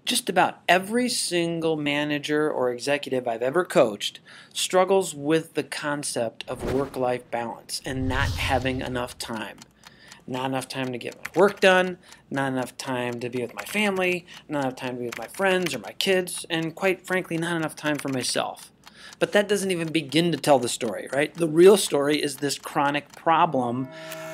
Just about every single manager or executive I've ever coached struggles with the concept of work-life balance and not having enough time. Not enough time to get my work done, not enough time to be with my family, not enough time to be with my friends or my kids, and quite frankly, not enough time for myself. But that doesn't even begin to tell the story, right? The real story is this chronic problem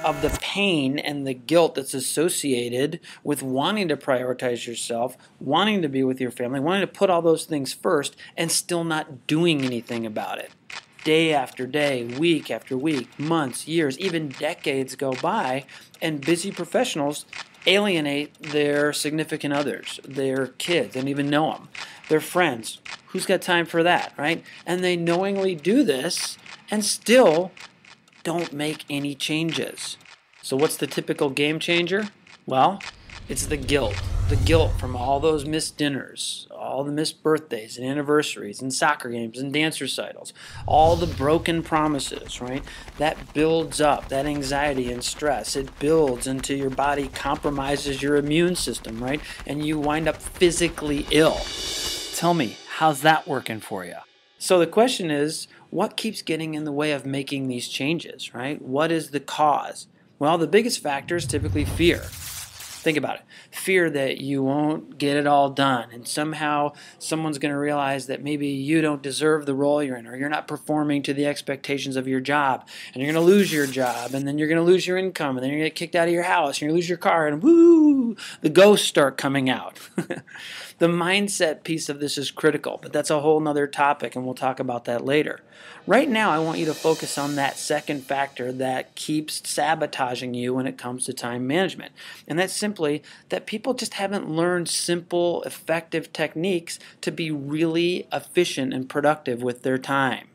of the pain and the guilt that's associated with wanting to prioritize yourself, wanting to be with your family, wanting to put all those things first, and still not doing anything about it. Day after day, week after week, months, years, even decades go by, and busy professionals alienate their significant others, their kids, they don't even know them, their friends. Who's got time for that, right? And they knowingly do this and still don't make any changes. So what's the typical game changer? Well, it's the guilt. The guilt from all those missed dinners, all the missed birthdays and anniversaries and soccer games and dance recitals, all the broken promises, right? That builds up, that anxiety and stress. It builds until your body compromises your immune system, right? And you wind up physically ill. Tell me, how's that working for you? So the question is, what keeps getting in the way of making these changes, right? What is the cause? Well, the biggest factor is typically fear. Think about it. Fear that you won't get it all done, and somehow someone's going to realize that maybe you don't deserve the role you're in, or you're not performing to the expectations of your job, and you're going to lose your job, and then you're going to lose your income, and then you're going to get kicked out of your house, and you're going to lose your car, and woo, the ghosts start coming out. The mindset piece of this is critical, but that's a whole nother topic, and we'll talk about that later. Right now, I want you to focus on that second factor that keeps sabotaging you when it comes to time management. And that's simply that people just haven't learned simple, effective techniques to be really efficient and productive with their time.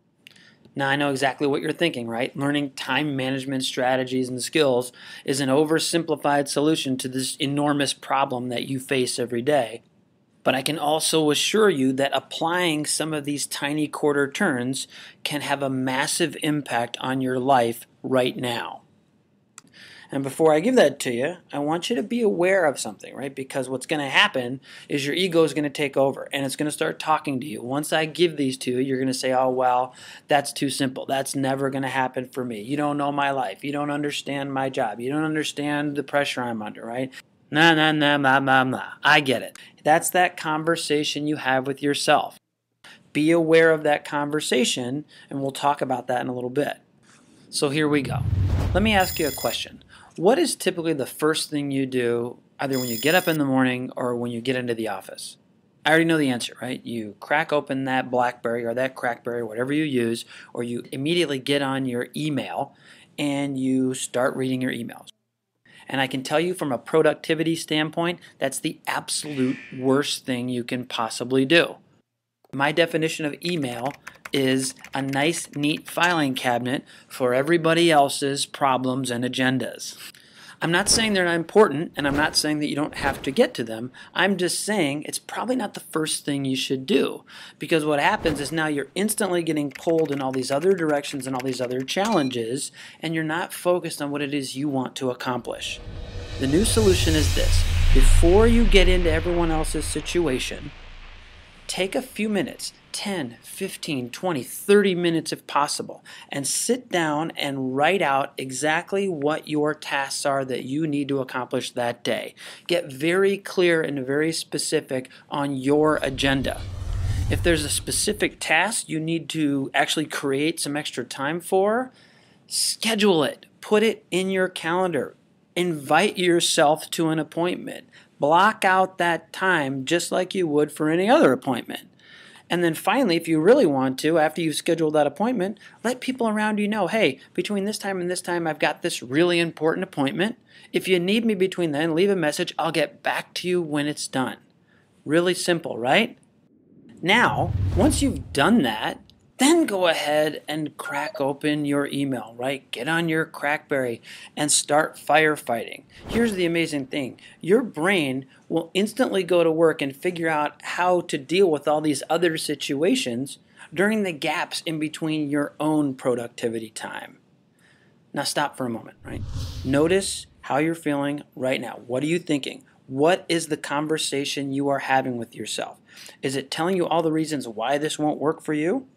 Now, I know exactly what you're thinking, right? Learning time management strategies and skills is an oversimplified solution to this enormous problem that you face every day. But I can also assure you that applying some of these tiny quarter turns can have a massive impact on your life right now. And before I give that to you, I want you to be aware of something, right? Because what's going to happen is your ego is going to take over and it's going to start talking to you. Once I give these to you, you're going to say, oh, well, that's too simple. That's never going to happen for me. You don't know my life. You don't understand my job. You don't understand the pressure I'm under, right? Nah. I get it. That's that conversation you have with yourself. Be aware of that conversation, and we'll talk about that in a little bit. So here we go. Let me ask you a question. What is typically the first thing you do, either when you get up in the morning or when you get into the office? I already know the answer, right? You crack open that BlackBerry or that Crackberry, whatever you use, or you immediately get on your email and you start reading your emails. And I can tell you from a productivity standpoint, that's the absolute worst thing you can possibly do. My definition of email is a nice, neat filing cabinet for everybody else's problems and agendas. I'm not saying they're not important, and I'm not saying that you don't have to get to them. I'm just saying it's probably not the first thing you should do, because what happens is now you're instantly getting pulled in all these other directions and all these other challenges, and you're not focused on what it is you want to accomplish. The new solution is this. Before you get into everyone else's situation, take a few minutes, 10, 15, 20, 30 minutes if possible, and sit down and write out exactly what your tasks are that you need to accomplish that day. Get very clear and very specific on your agenda. If there's a specific task you need to actually create some extra time for, schedule it. Put it in your calendar. Invite yourself to an appointment. Block out that time just like you would for any other appointment. And then finally, if you really want to, after you've scheduled that appointment, let people around you know, hey, between this time and this time, I've got this really important appointment. If you need me between then, leave a message. I'll get back to you when it's done. Really simple, right? Now, once you've done that, then go ahead and crack open your email, right? Get on your Crackberry and start firefighting. Here's the amazing thing. Your brain will instantly go to work and figure out how to deal with all these other situations during the gaps in between your own productivity time. Now stop for a moment, right? Notice how you're feeling right now. What are you thinking? What is the conversation you are having with yourself? Is it telling you all the reasons why this won't work for you?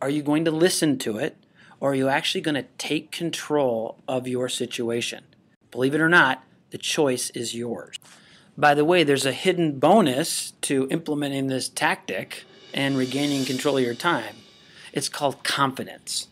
Are you going to listen to it, or are you actually going to take control of your situation? Believe it or not, the choice is yours. By the way, there's a hidden bonus to implementing this tactic and regaining control of your time. It's called confidence.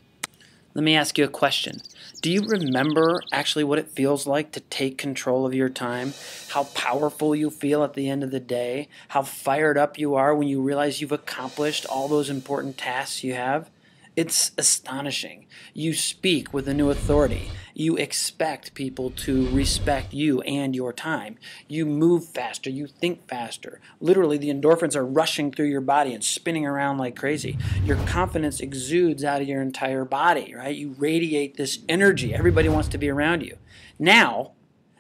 Let me ask you a question. Do you remember actually what it feels like to take control of your time? How powerful you feel at the end of the day? How fired up you are when you realize you've accomplished all those important tasks you have? It's astonishing. You speak with a new authority. You expect people to respect you and your time. You move faster. You think faster. Literally, the endorphins are rushing through your body and spinning around like crazy. Your confidence exudes out of your entire body, right? You radiate this energy. Everybody wants to be around you. Now,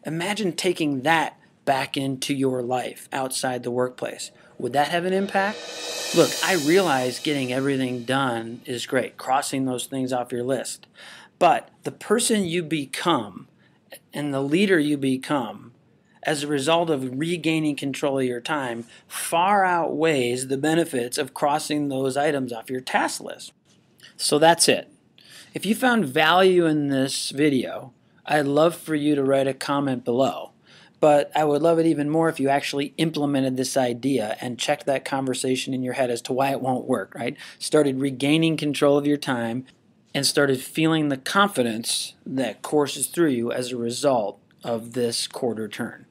imagine taking that back into your life outside the workplace. Would that have an impact? Look, I realize getting everything done is great, crossing those things off your list. But the person you become and the leader you become as a result of regaining control of your time far outweighs the benefits of crossing those items off your task list. So that's it. If you found value in this video, I'd love for you to write a comment below. But I would love it even more if you actually implemented this idea and checked that conversation in your head as to why it won't work, right? Started regaining control of your time and started feeling the confidence that courses through you as a result of this quarter turn.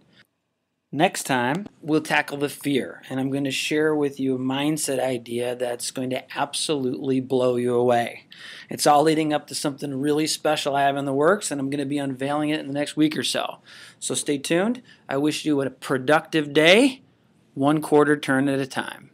Next time, we'll tackle the fear, and I'm going to share with you a mindset idea that's going to absolutely blow you away. It's all leading up to something really special I have in the works, and I'm going to be unveiling it in the next week or so. So stay tuned. I wish you a productive day, one quarter turn at a time.